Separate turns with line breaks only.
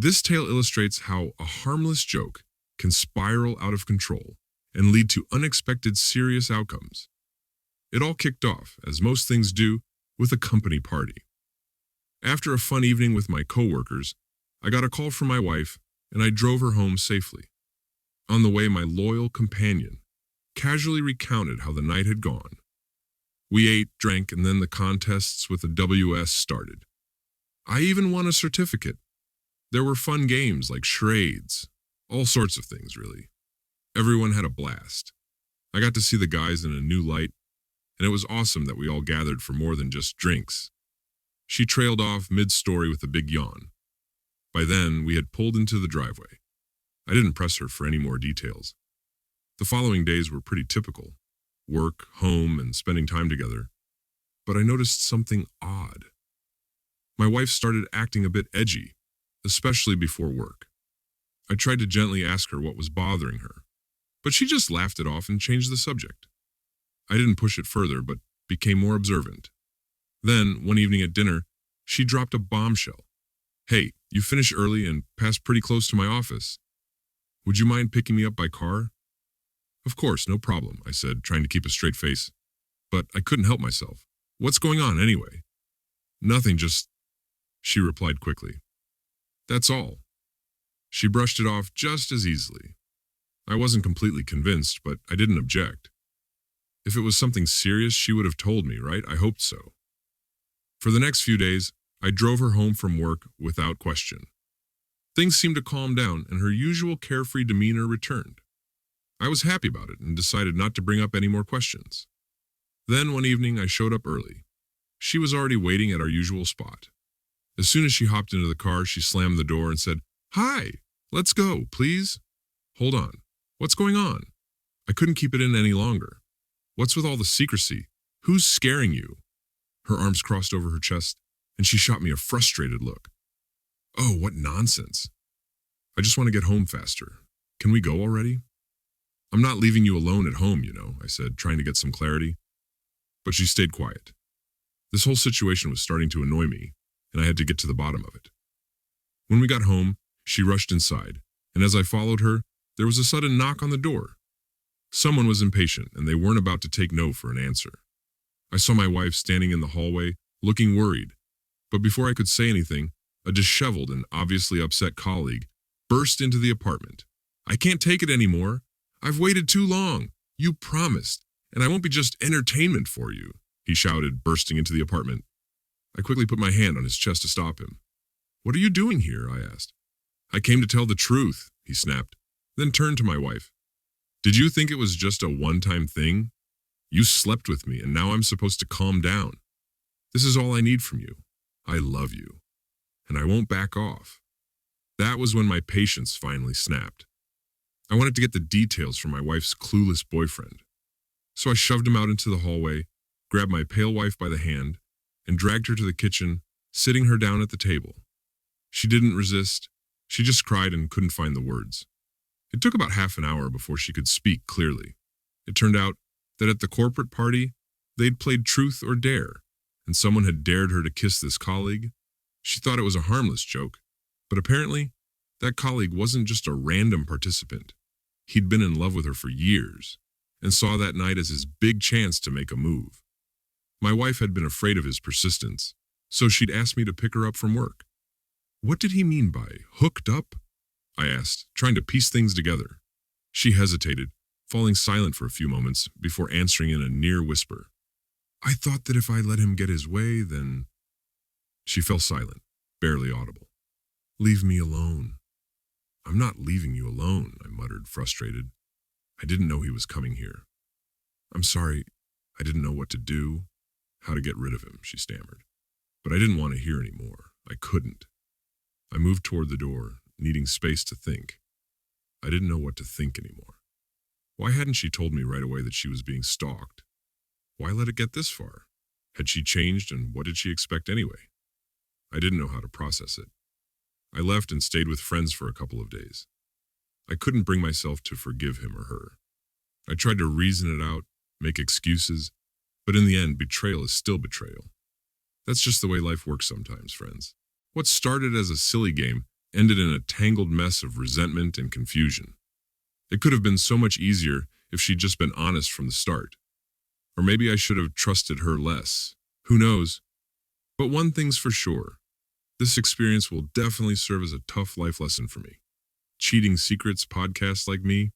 This tale illustrates how a harmless joke can spiral out of control and lead to unexpected serious outcomes. It all kicked off, as most things do, with a company party. After a fun evening with my coworkers, I got a call from my wife and I drove her home safely. On the way, my loyal companion casually recounted how the night had gone. We ate, drank, and then the contests with the WS started. I even won a certificate. There were fun games like charades, all sorts of things, really. Everyone had a blast. I got to see the guys in a new light, and it was awesome that we all gathered for more than just drinks. She trailed off mid-story with a big yawn. By then, we had pulled into the driveway. I didn't press her for any more details. The following days were pretty typical. Work, home, and spending time together. But I noticed something odd. My wife started acting a bit edgy, especially before work. I tried to gently ask her what was bothering her, but she just laughed it off and changed the subject. I didn't push it further, but became more observant. Then, one evening at dinner, she dropped a bombshell. "Hey, you finish early and pass pretty close to my office. Would you mind picking me up by car?" "Of course, no problem," I said, trying to keep a straight face. But I couldn't help myself. "What's going on anyway?" "Nothing, just," she replied quickly. "That's all." She brushed it off just as easily. I wasn't completely convinced, but I didn't object. If it was something serious, she would have told me, right? I hoped so. For the next few days, I drove her home from work without question. Things seemed to calm down, and her usual carefree demeanor returned. I was happy about it and decided not to bring up any more questions. Then one evening, I showed up early. She was already waiting at our usual spot. As soon as she hopped into the car, she slammed the door and said, "Hi, let's go, please." "Hold on. What's going on?" I couldn't keep it in any longer. "What's with all the secrecy? Who's scaring you?" Her arms crossed over her chest, and she shot me a frustrated look. "Oh, what nonsense. I just want to get home faster. Can we go already?" "I'm not leaving you alone at home, I said, trying to get some clarity. But she stayed quiet. This whole situation was starting to annoy me, and I had to get to the bottom of it. When we got home, she rushed inside, and as I followed her, there was a sudden knock on the door. Someone was impatient, and they weren't about to take no for an answer. I saw my wife standing in the hallway, looking worried. But before I could say anything, a disheveled and obviously upset colleague burst into the apartment. "I can't take it anymore. I've waited too long. You promised, and I won't be just entertainment for you," he shouted, bursting into the apartment. I quickly put my hand on his chest to stop him. "What are you doing here?" I asked. "I came to tell the truth," he snapped, then turned to my wife. "Did you think it was just a one-time thing? You slept with me, and now I'm supposed to calm down. This is all I need from you. I love you, and I won't back off." That was when my patience finally snapped. I wanted to get the details from my wife's clueless boyfriend. So I shoved him out into the hallway, grabbed my pale wife by the hand, and dragged her to the kitchen, sitting her down at the table. She didn't resist. She just cried and couldn't find the words. It took about half an hour before she could speak clearly. It turned out that at the corporate party, they'd played Truth or Dare, and someone had dared her to kiss this colleague. She thought it was a harmless joke, but apparently, that colleague wasn't just a random participant. He'd been in love with her for years, and saw that night as his big chance to make a move. My wife had been afraid of his persistence, so she'd asked me to pick her up from work. "What did he mean by hooked up?" I asked, trying to piece things together. She hesitated, falling silent for a few moments before answering in a near whisper. "I thought that if I let him get his way, then—" She fell silent, barely audible. "Leave me alone." "I'm not leaving you alone," I muttered, frustrated. I didn't know he was coming here. "I'm sorry, I didn't know what to do, how to get rid of him," she stammered. But I didn't want to hear any more. I couldn't. I moved toward the door, needing space to think. I didn't know what to think anymore. Why hadn't she told me right away that she was being stalked? Why let it get this far? Had she changed, and what did she expect anyway? I didn't know how to process it. I left and stayed with friends for a couple of days. I couldn't bring myself to forgive him or her. I tried to reason it out, make excuses, but in the end, betrayal is still betrayal. That's just the way life works sometimes, friends. What started as a silly game ended in a tangled mess of resentment and confusion. It could have been so much easier if she'd just been honest from the start. Or maybe I should have trusted her less. Who knows? But one thing's for sure. This experience will definitely serve as a tough life lesson for me. Cheating Secrets podcasts like me